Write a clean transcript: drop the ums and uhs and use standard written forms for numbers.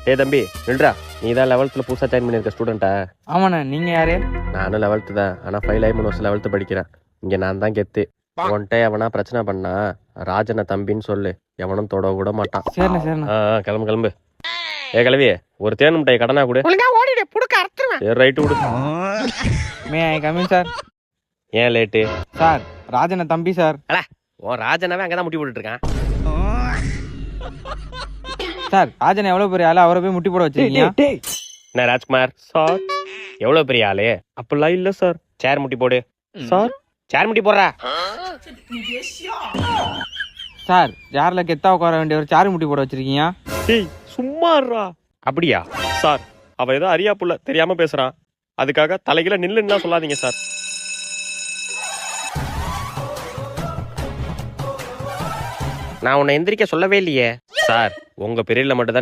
ஏ தம்பி நில்றா, நீ தான் 11th புதுசாக ஜாயின் பண்ணியிருக்க ஸ்டூடெண்ட்டா? ஆமாண்ணே, நீங்கள் யாரு? நானும் 11th தான், ஆனால் ஃபெயில் ஆகி 3 வருஷம் 11th படிக்கிறேன். இங்கே நான் தான் கெத்து. உன்கிட்ட எவனா பிரச்சனை பண்ணா ராஜனை தம்பின்னு சொல்லு, எவனும் தொட கூட மாட்டான். சரிண்ணே சரிண்ணே. கிளம்பு கிளம்பு. ஏ கிளவி, ஒரு தேன் மிட்டாய் கடனா கூட. ஓடிடு புடுக்க அறுத்துருவேன். சரி ரைட்டு விடு. மே ஐ கமிங் சார்? ஏன் லேட்டு? சார் ராஜனை தம்பி சார். உன் ராஜனாவே அங்கே தான் முட்டி போட்டுட்டு இருக்கான். சார் ராஜன் எவ்வளோ பெரிய ஆளு, அவரை போய் முட்டி போட வச்சிருக்கீங்க. என்ன ராஜ்குமார் சார் எவ்வளோ பெரிய ஆளு? அப்படிலாம் இல்லை சார். சேர் முட்டி போடு சார். சேர் முட்டி போடுறா சார் யாரில் கெத்தா உட்கார வேண்டிய ஒரு சாரு முட்டி போட வச்சிருக்கீங்க. டேய் சும்மாறா. அப்படியா சார்? அவ ஏதோ அறியா புள்ள தெரியாம பேசுறான், அதுக்காக தலைகீழ நில்லுன்னா சொல்லாதீங்க சார். நான் உன்னை எந்திரிக்க சொல்லவே இல்லையே சார். உங்க பெரியல மட்டும் தான்